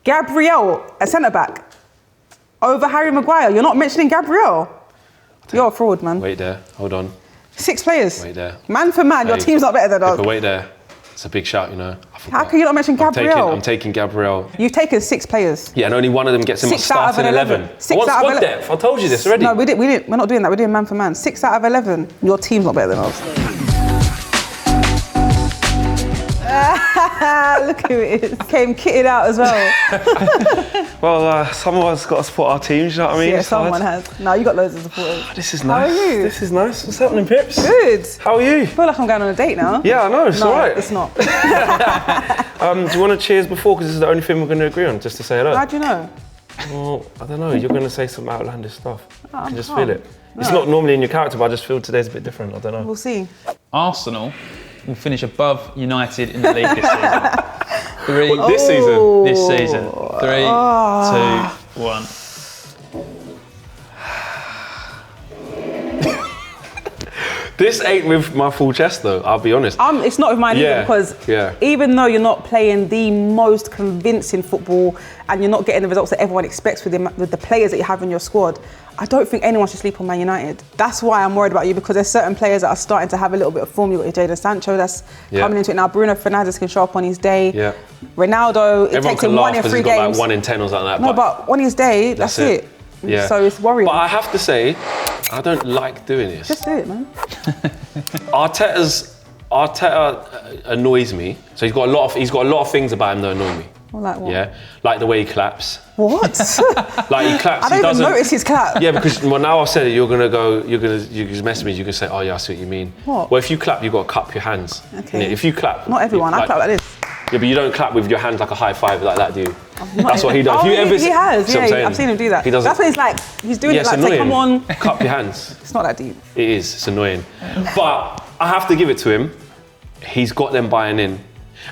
Gabriel, a centre-back, over Harry Maguire. You're not mentioning Gabriel. You're a fraud, man. Wait there. Hold on. 6 players. Wait there. Man for man, your team's not better than us. But wait there. It's a big shout, you know. How can you not mention Gabriel? I'm taking Gabriel. You've taken 6 players. Yeah, and only one of them gets in my starting 11. 6 out of 11. Depth. I told you this already. No, we didn't. We're not doing that. We're doing man for man. 6 out of 11. Your team's not better than us. Look who it is. Came kitted out as well. Well, someone's got to support our team, you know what I mean? Yeah, someone has. No, you got loads of supporters. This is nice. How are you? This is nice. What's happening, Pips? Good. How are you? I feel like I'm going on a date now. Yeah, I know, it's all right. It's not. Do you want to cheers before? Because this is the only thing we're going to agree on, just to say hello. How do you know? Well, I don't know. You're going to say some outlandish stuff. I can just calm. feel it. No. It's not normally in your character, but I just feel today's a bit different. I don't know. We'll see. Arsenal will finish above United in the league this season. This season? 3, 2, 1. This ain't with my full chest though, I'll be honest. It's not with mine either because even though you're not playing the most convincing football and you're not getting the results that everyone expects with the players that you have in your squad, I don't think anyone should sleep on Man United. That's why I'm worried about you, because there's certain players that are starting to have a little bit of form. You've got Jadon Sancho that's coming into it now. Bruno Fernandes can show up on his day. Yeah. Ronaldo, it takes him 1 in 3 games. Like 1 in 10 or something like that. No, but on his day, that's it. Yeah. So it's worrying. But I have to say, I don't like doing this. Just do it, man. Arteta annoys me. So he's got a lot of things about him that annoy me. Well, like what? Yeah, like the way he claps. What? Like he claps. I don't even notice his clap. Yeah, because now I've said it, you're just message me. You can say, oh yeah, I see what you mean. What? Well, if you clap, you've got to cup your hands. Okay. If you clap. Not everyone. I clap like this. Yeah, but you don't clap with your hands like a high five like that, do you? That's what he does. Oh, he has. Yeah, I've seen him do that. He doesn't. That's what he's like. He's doing it like, say, come on. Cup your hands. It's not that deep. It is. It's annoying. But I have to give it to him. He's got them buying in.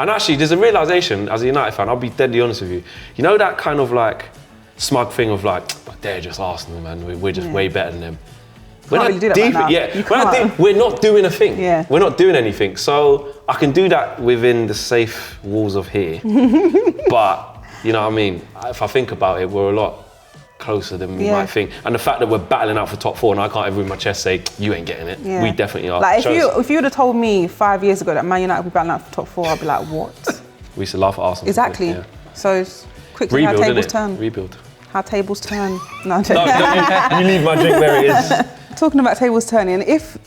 And actually, there's a realisation, as a United fan, I'll be deadly honest with you. You know that kind of like smug thing of like, but they're just Arsenal, man. We're just way better than them. We're not we're not doing a thing. Yeah. We're not doing anything. So I can do that within the safe walls of here. But, you know what I mean? If I think about it, we're a lot closer than we might think. And the fact that we're battling out for top 4 and I can't ever with my chest say, you ain't getting it. Yeah. We definitely are. Like if you would have told me 5 years ago that Man United would be battling out for top 4, I'd be like, what? We used to laugh at Arsenal. Exactly. Yeah. So it's quickly how tables turn. Rebuild. How tables turn. No, you leave my drink where it is. Talking about tables turning, if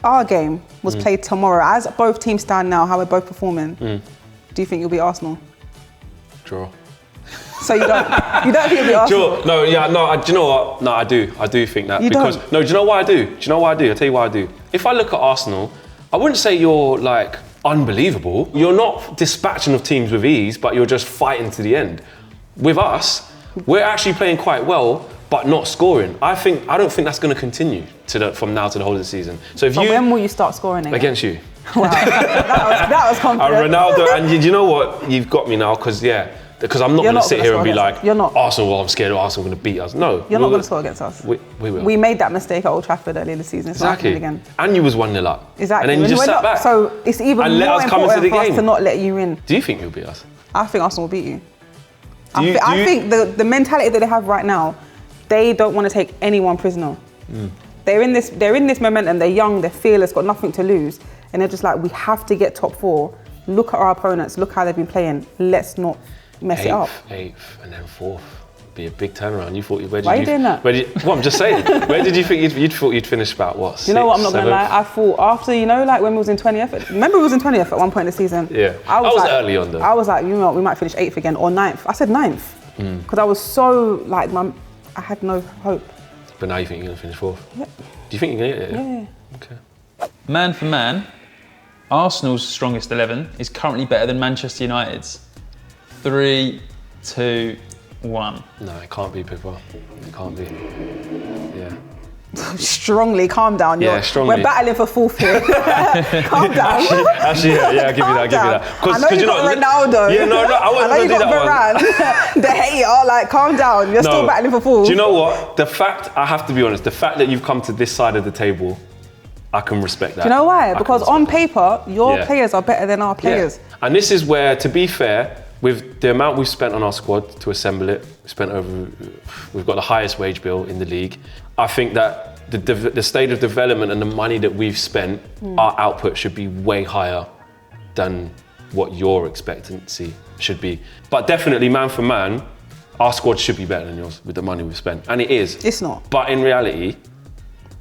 our game was played tomorrow, as both teams stand now, how we're both performing, do you think you'll beat Arsenal? Draw. So you don't think you'll beat Arsenal? Do you know what? No, I do. I do think that. Do you know why I do? Do you know why I do? I'll tell you why I do. If I look at Arsenal, I wouldn't say you're like unbelievable. You're not dispatching of teams with ease, but you're just fighting to the end. With us, we're actually playing quite well, but not scoring. I don't think that's going to continue from now to the whole of the season. So when will you start scoring again? Against you. Wow, that was confident. Ronaldo, and you know what? You've got me now, because I'm not going to sit here and be like, Arsenal, well, I'm scared of Arsenal going to beat us. No. You're not going to score against us. We will. We made that mistake at Old Trafford earlier this season. It's exactly. Again. And you was 1-0 up. Exactly. And then you just sat back. So it's even more important for us to not let you in. Do you think you'll beat us? I think Arsenal will beat you. I think the mentality that they have right now, they don't want to take anyone prisoner. They're in this momentum. They're young. They're fearless. Got nothing to lose, and they're just like, we have to get top 4. Look at our opponents. Look how they've been playing. Let's not mess it up. 8th, and then 4th. Be a big turnaround. You thought? Why are you doing that? Well, I'm just saying. Where did you think you'd thought you'd finish about what? You know what? I'm not gonna lie. I thought after like when we was in 20th. Remember we was in 20th at one point in the season. Yeah. I was like, early on though. I was like, you know what? We might finish 8th again or 9th. I said 9th because I was so like I had no hope. But now you think you're gonna finish 4th? Yeah. Do you think you're gonna get it? Yeah. Okay. Man for man, Arsenal's strongest 11 is currently better than Manchester United's. 3, 2, 1. No, it can't be, Pippa. It can't be. Yeah. Strongly, calm down. Yeah, strongly. We're battling for 4th here. Calm down. Actually, yeah, I'll give you that. I know you got Ronaldo. Yeah, no, I wasn't going to do that one. The hater, like, calm down. You're still battling for 4th. Do you know what? I have to be honest, the fact that you've come to this side of the table, I can respect that. Do you know why? Because on paper, your players are better than our players. Yeah. And this is where, to be fair, with the amount we've spent on our squad to assemble it, we've got the highest wage bill in the league. I think that the state of development and the money that we've spent, our output should be way higher than what your expectancy should be. But definitely, man for man, our squad should be better than yours with the money we've spent. And it is. It's not. But in reality,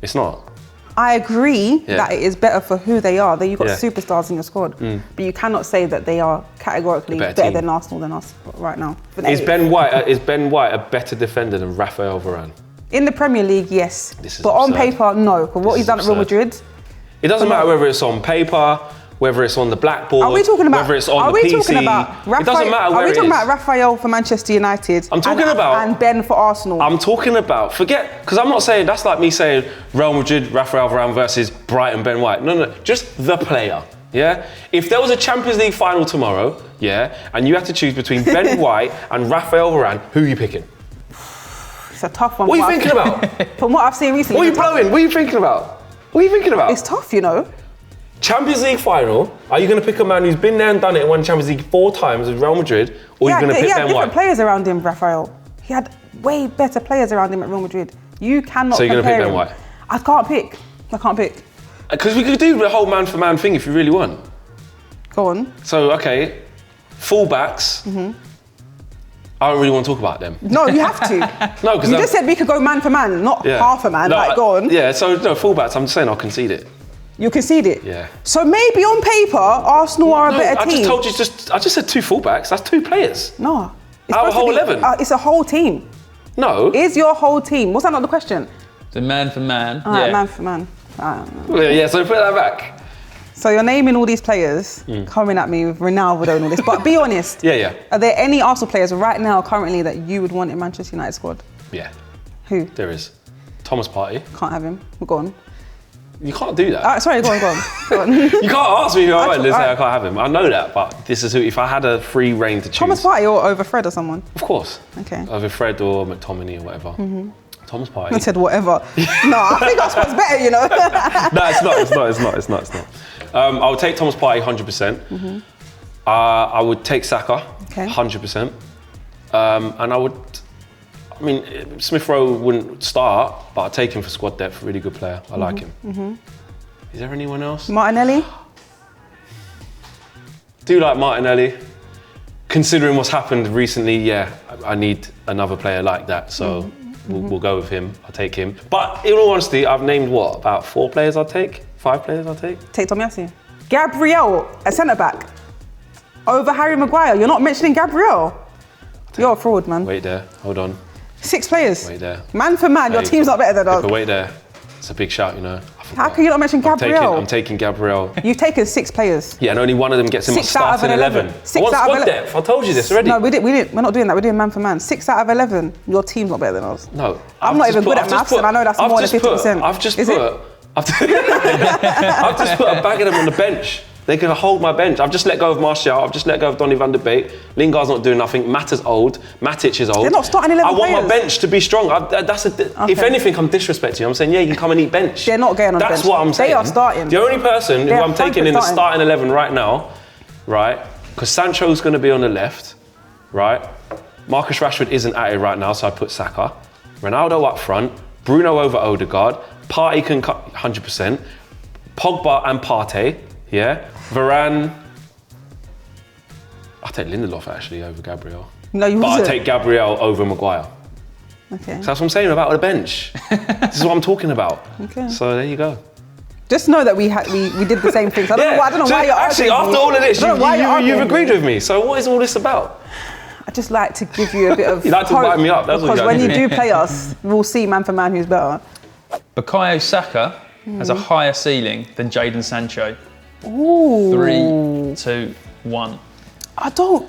it's not. I agree that it is better for who they are. That you've got Yeah. superstars in your squad. But you cannot say that they are categorically better than Arsenal than us right now. Is Ben White a better defender than Raphael Varane? In the Premier League, yes. This is but on absurd. paper, no. Because what he's done at Real Madrid. It doesn't matter whether it's on paper, whether it's on the blackboard, Are we talking about? whether it's on are the we PC. talking about? It doesn't matter where Are we it talking is. about Raphael for Manchester United? I'm talking about and Ben for Arsenal. I'm talking about because I'm not saying that's like me saying Real Madrid, Raphael Varane versus Brighton, Ben White. No, just the player. Yeah. If there was a Champions League final tomorrow, and you had to choose between Ben White and Raphael Varane, who are you picking? It's a tough one. What are you thinking about? From what I've seen recently. What are you blowing? What are you thinking about? What are you thinking about? It's tough, you know. Champions League final, are you going to pick a man who's been there and done it and won Champions League 4 times with Real Madrid, or are you going to pick Ben He had different White? players around him, Raphael. He had way better players around him at Real Madrid. You cannot So you're going to pick compare Ben him. White? I can't pick. Because we could do the whole man-for-man thing if you really want. Go on. So, okay, fullbacks, I don't really want to talk about them. No, you have to. No, because you just said we could go man for man, not half a man. No, go on. Yeah, so no, fullbacks, I'm just saying I'll concede it. You concede it? Yeah. So maybe on paper, Arsenal are a better team. I just told you, I just said 2 fullbacks, that's 2 players. No. Out of a whole 11? It's a whole team. No. Is your whole team? Was that not the question? So man for man. All right, man for man. Yeah, so put that back. So you're naming all these players, coming at me with Ronaldo and all this, but be honest. Yeah. Are there any Arsenal players right now, currently, that you would want in Manchester United squad? Yeah. Who? There is. Thomas Partey. Can't have him. We're gone. You can't do that. Sorry, go on. Go on. You can't ask me if I want to say I can't have him. I know that, but this is who, if I had a free reign to choose. Thomas Partey or over Fred or someone? Of course. Okay. Over Fred or McTominay or whatever. Thomas Partey. I said whatever. No, I think our squad's better, you know. No, it's not. I would take Thomas Partey 100%. I would take Saka 100%. And Smith Rowe wouldn't start, but I'd take him for squad depth. Really good player. I like him. Is there anyone else? Martinelli? Do like Martinelli. Considering what's happened recently, I need another player like that. So we'll go with him. I'll take him. But in all honesty, I've named about 4 players I'll take? 5 players I'll take? Take Tomiyasu. Gabriel, a centre-back. Over Harry Maguire. You're not mentioning Gabriel. You're a fraud, man. Wait there. Hold on. 6 players. Wait there. Man for man, your team's not better than us. But wait there. It's a big shout, you know. How can you not mention Gabriel? I'm taking Gabriel. You've taken 6 players. Yeah, and only one of them gets in my 6 out of starting 11. 6 I want out of squad 11. depth. I told you this already. No, we didn't. We're not doing that. We're doing man for man. 6 out of 11. Your team's not better than us. No. I'm not even good at maths, and I know that's more than 50%. I've just put a bag of them on the bench. They can hold my bench. I've just let go of Martial. I've just let go of Donny van de Beek. Lingard's not doing nothing. Mata's old. Matic is old. They're not starting 11 I want my players. bench to be strong. If anything, I'm disrespecting you. I'm saying, you can come and eat bench. They're not getting on the bench. That's what I'm saying. They are starting. The only person who They're I'm taking in the starting. starting 11 right now, right, because Sancho's going to be on the left, right? Marcus Rashford isn't at it right now, so I put Saka. Ronaldo up front. Bruno over Odegaard. Partey can cut 100%. Pogba and Partey, Varane. I'll take Lindelof actually over Gabriel. No, you But I'll wouldn't. take Gabriel over Maguire. Okay. So that's what I'm saying about the bench. This is what I'm talking about. Okay. So there you go. Just know that we did the same things. I don't know why you're actually, arguing with after me. all of this, I don't know why you're arguing you've with me. agreed with me. So what is all this about? I just like to give you a bit of You like to hope, wind me up, that's what because you when like you to do play us, we'll see man for man who's better. Bukayo Saka has a higher ceiling than Jadon Sancho. Ooh. 3, 2, 1. I don't.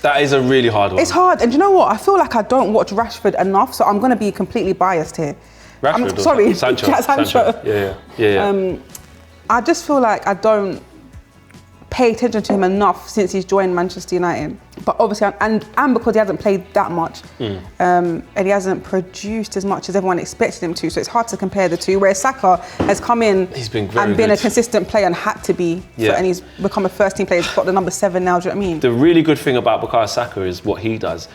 That is a really hard one. It's hard, and you know what? I feel like I don't watch Rashford enough, so I'm going to be completely biased here. Rashford or sorry, Sancho. Sancho. Yeah. I just feel like I don't. pay attention to him enough since he's joined Manchester United. But obviously, and because he hasn't played that much, and he hasn't produced as much as everyone expected him to, so it's hard to compare the two. Whereas Saka has come in and been a consistent player and had to be, and he's become a first-team player. He's got the number 7 now. Do you know what I mean? The really good thing about Bukayo Saka is what he does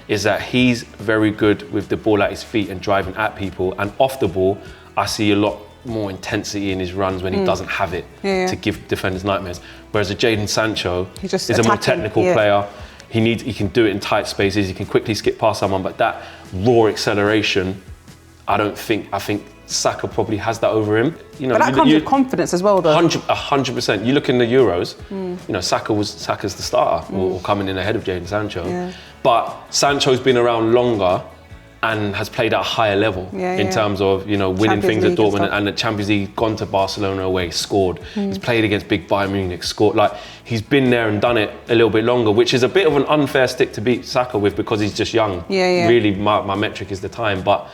is that he's very good with the ball at his feet and driving at people, and off the ball, I see a lot more intensity in his runs when he doesn't have it to give defenders nightmares. Whereas a Jadon Sancho is a more technical player. He can do it in tight spaces. He can quickly skip past someone, but that raw acceleration, I think Saka probably has that over him. You know, but that comes with confidence as well, though. 100%. You look in the Euros, you know, Saka's the starter, or coming in ahead of Jadon Sancho. Yeah. But Sancho's been around longer and has played at a higher level in terms of, you know, winning things at Dortmund and the Champions League, gone to Barcelona away, scored. He's played against big Bayern Munich, scored. Like, he's been there and done it a little bit longer, which is a bit of an unfair stick to beat Saka with because he's just young. Really, my metric is the time, but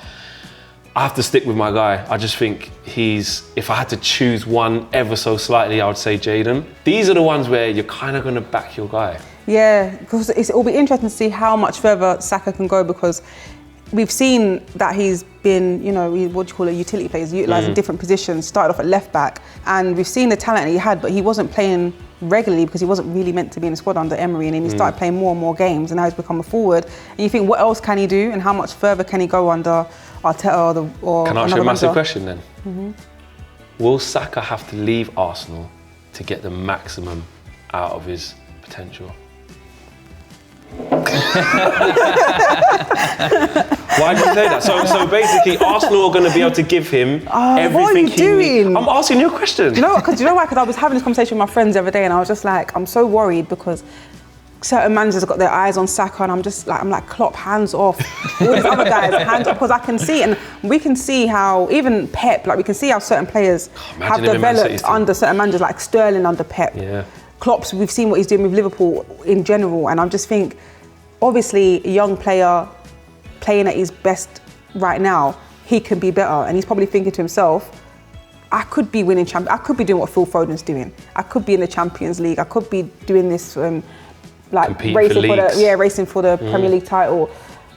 I have to stick with my guy. I just think if I had to choose one ever so slightly, I would say Jadon. These are the ones where you're kind of going to back your guy. Yeah, because it'll be interesting to see how much further Saka can go, because we've seen that he's been, you know, what do you call it, utility players, utilised in different positions, started off at left back, and we've seen the talent he had, but he wasn't playing regularly because he wasn't really meant to be in the squad under Emery, and then he started playing more and more games, and now he's become a forward. And you think, what else can he do, and how much further can he go under Arteta or Can I ask you a massive question then? Will Saka have to leave Arsenal to get the maximum out of his potential? Why do you say that? So basically, Arsenal are going to be able to give him everything what are you doing? I'm asking you a question. Do you know what? Because I was having this conversation with my friends the other day, and I was just like, I'm so worried because certain managers have got their eyes on Saka, and I'm like, Klopp, hands off. All these other guys, hands off, because I can see, and we can see how even Pep, like we can see how certain players have developed under certain managers, like Sterling under Pep. Yeah. Klopp's, we've seen what he's doing with Liverpool in general, and I just think, obviously, a young player playing at his best right now, he can be better, and he's probably thinking to himself, I could be winning I could be doing what Phil Foden's doing. I could be in the Champions League. I could be doing this, racing for the Premier League title,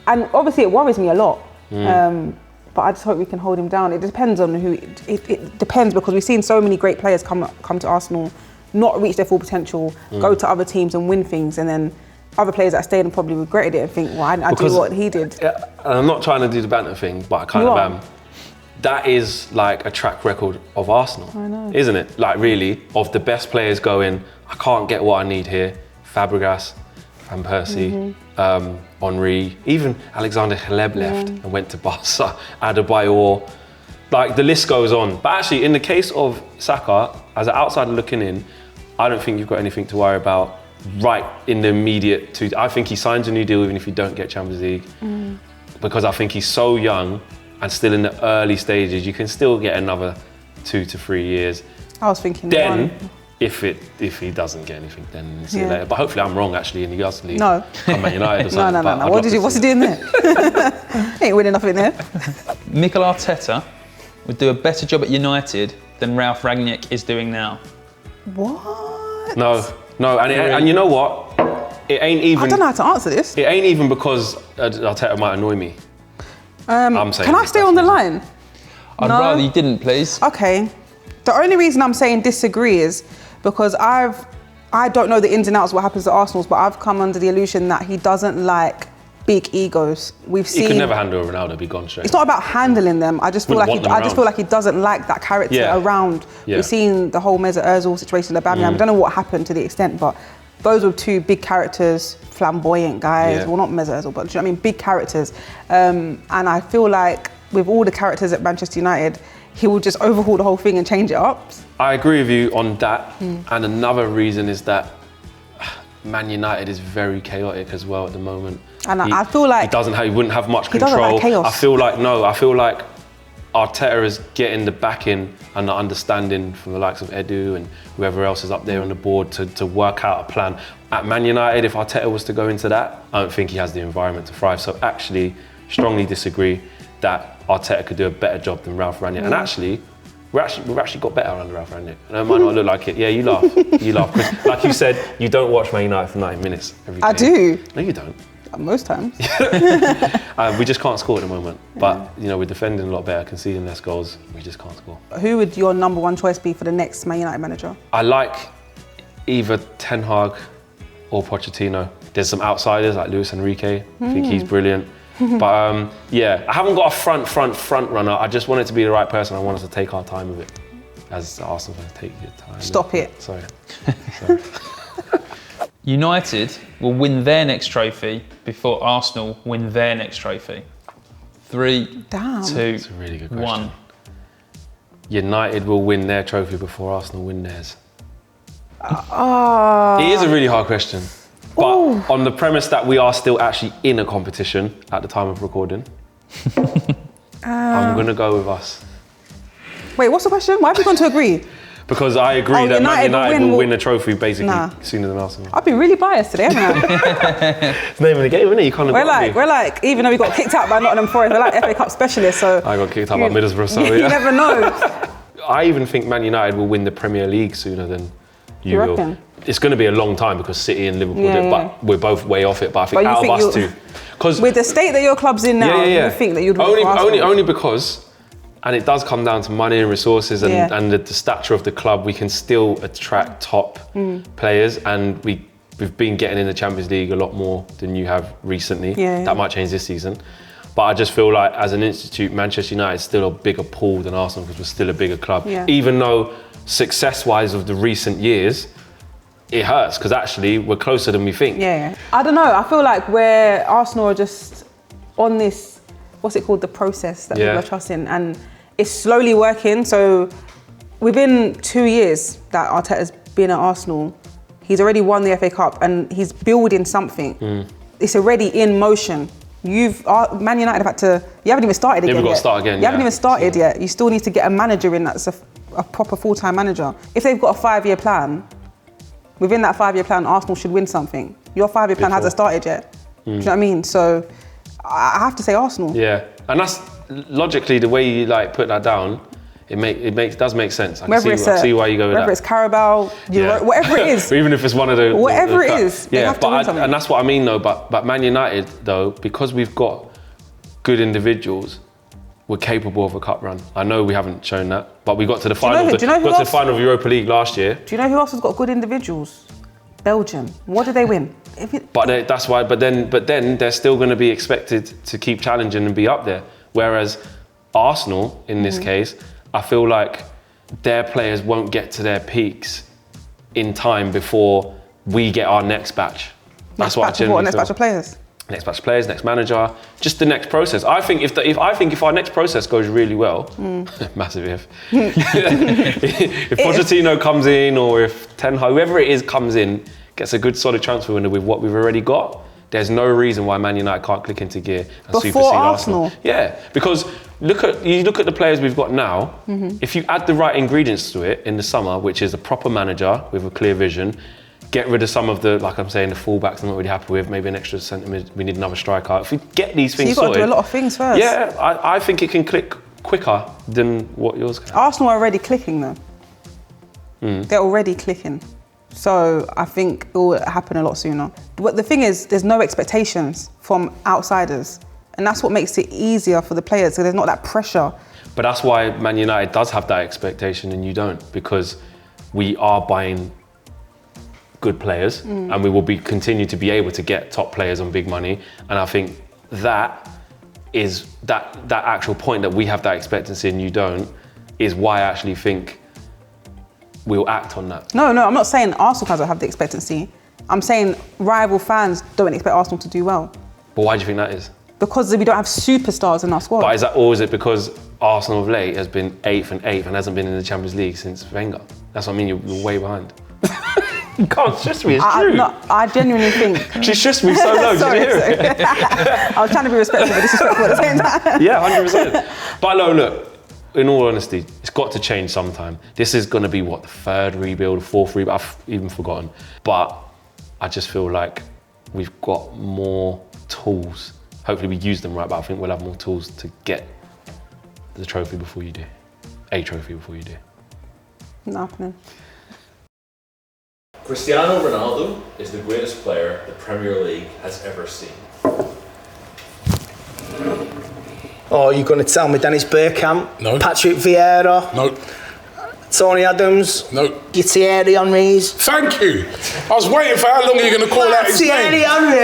and obviously it worries me a lot. But I just hope we can hold him down. It depends on who. It depends, because we've seen so many great players come to Arsenal, not reach their full potential, go to other teams and win things, and then other players that stayed and probably regretted it and think, well, I do what he did. Yeah, and I'm not trying to do the banter thing, but I kind of am. That is like a track record of Arsenal, I know. Isn't it? Like, really, of the best players going, I can't get what I need here. Fabregas, Van Persie, Henry, even Alexander Hleb left and went to Barca, Adebayor. Like, the list goes on. But actually, in the case of Saka, as an outsider looking in, I don't think you've got anything to worry about right in the immediate. I think he signs a new deal even if you don't get Champions League, because I think he's so young and still in the early stages. You can still get another 2 to 3 years. I was thinking then. If he doesn't get anything, then see you later. But hopefully I'm wrong, actually, and he does leave. No. Man United or something. No. What's he doing there? Ain't winning nothing there. Mikel Arteta would do a better job at United than Ralf Rangnick is doing now. What? No, and you know what? It ain't even. I don't know how to answer this. It ain't even because Arteta might annoy me. I'm saying. Can I stay on the line? I'd rather you didn't, please. Okay. The only reason I'm saying disagree is because I don't know the ins and outs of what happens at Arsenal, but I've come under the illusion that he doesn't like big egos. We've seen. He could never handle Ronaldo. Be gone straight. It's not about handling them. I just feel like he doesn't like that character around. Yeah. We've seen the whole Mesut Ozil situation at Aubameyang. I don't know what happened to the extent, but those were two big characters, flamboyant guys. Yeah. Well, not Mesut Ozil, but do you know what I mean? Big characters. And I feel like with all the characters at Manchester United, he will just overhaul the whole thing and change it up. I agree with you on that. And another reason is that Man United is very chaotic as well at the moment. And I feel like he wouldn't have much control. Doesn't like chaos. I feel like Arteta is getting the backing and the understanding from the likes of Edu and whoever else is up there on the board to work out a plan. At Man United, if Arteta was to go into that, I don't think he has the environment to thrive. So actually, strongly disagree that Arteta could do a better job than Ralf Rangnick. And actually, We've actually got better under Ralph Rangnick. And it might not look like it. Yeah, you laugh. You laugh. 'Cause like you said, you don't watch Man United for 90 minutes every day. I do. No, you don't. Most times. We just can't score at the moment. But, you know, we're defending a lot better, conceding less goals. We just can't score. Who would your number one choice be for the next Man United manager? I like either Ten Hag or Pochettino. There's some outsiders like Luis Enrique. I think he's brilliant. But yeah, I haven't got a front runner. I just want it to be the right person. I want us to take our time with it. As Arsenal fans, take your time. Stop it. Sorry. United will win their next trophy before Arsenal win their next trophy. 3, Damn. 2, That's a really good question. 1. United will win their trophy before Arsenal win theirs. Oh. It is a really hard question. But on the premise that we are still actually in a competition at the time of recording, I'm going to go with us. Wait, what's the question? Why have you gone to agree? Because I agree that Man United will win a trophy basically Nah. sooner than Arsenal. I've been really biased today, haven't I? It's the name of the game, isn't it? You can't We're like, even though we got kicked out by Nottingham Forest, we're like FA Cup specialists, so... I got kicked out by Middlesbrough, so You never know. I even think Man United will win the Premier League sooner than you will. reckon? It's going to be a long time because City and Liverpool did, but we're both way off it. But I think But you out think of us two... Because with the state that your club's in now, you think that you'd win for Arsenal? only because, and it does come down to money and resources and the stature of the club, we can still attract top players, and we've been getting in the Champions League a lot more than you have recently. That might change this season. But I just feel like as an institute, Manchester United is still a bigger pool than Arsenal because we're still a bigger club. Even though success-wise of the recent years, it hurts because actually we're closer than we think. I don't know. I feel like where Arsenal are just on this, what's it called, the process that people are trusting, and it's slowly working. So within 2 years that Arteta's been at Arsenal, he's already won the FA Cup and he's building something. It's already in motion. Man United have had to, you haven't even started again. We've got to start again. You haven't even started yet. You still need to get a manager in that's a proper full-time manager. If they've got a 5-year plan, within that 5-year plan, Arsenal should win something. Your 5-year plan hasn't started yet. Do you know what I mean? So I have to say Arsenal. Yeah, and that's logically the way you like put that down. It does make sense. I can see why you go with that. Whether it's Carabao, whatever it is. Or even if it's one of the whatever it is, they have to win something. And that's what I mean though. But Man United though, because we've got good individuals, we're capable of a cup run. I know we haven't shown that, but we got to the final. Got to the final of Europa League last year. Do you know who else has got good individuals? Belgium. What did they win? That's why. But then they're still going to be expected to keep challenging and be up there. Whereas Arsenal, in this case, I feel like their players won't get to their peaks in time before we get our next batch. That's what I generally feel. Next batch of players? Next batch of players, next manager, just the next process. I think if our next process goes really well, massive if Pochettino comes in, or if Ten Hag, whoever it is comes in, gets a good solid transfer window with what we've already got, there's no reason why Man United can't click into gear and supersede Arsenal. Yeah, because look at the players we've got now. If you add the right ingredients to it in the summer, which is a proper manager with a clear vision, get rid of some of the, like I'm saying, the fullbacks I'm not really happy with, maybe an extra centre mid, we need another striker. If we get these things sorted... So you've got to do a lot of things first. Yeah, I think it can click quicker than what yours can. Arsenal are already clicking though. They're already clicking. So I think it will happen a lot sooner. But the thing is, there's no expectations from outsiders. And that's what makes it easier for the players, so there's not that pressure. But that's why Man United does have that expectation and you don't, because we are buying good players and we will continue to be able to get top players on big money. And I think that is that actual point that we have that expectancy and you don't, is why I actually think we'll act on that. No, I'm not saying Arsenal fans don't have the expectancy. I'm saying rival fans don't expect Arsenal to do well. But why do you think that is? Because we don't have superstars in our squad. But is it because Arsenal of late has been 8th and hasn't been in the Champions League since Wenger? That's what I mean, you're way behind. You can't stress me, it's true. I genuinely think... She stressed me so low, did you hear it? I was trying to be respectful but disrespectful at the same time. Yeah, 100%. But no, look, in all honesty, it's got to change sometime. This is going to be, the 3rd rebuild, 4th rebuild, I've even forgotten. But I just feel like we've got more tools. Hopefully we use them right, but I think we'll have more tools to get the trophy before you do. a trophy before you do. Nothing. Cristiano Ronaldo is the greatest player the Premier League has ever seen. Oh, you're going to tell me Dennis Bergkamp? No. Patrick Vieira? No. Tony Adams? No. Thierry Henry's? Thank you. I was waiting for how long you're going to call out his Thierry name. Henry,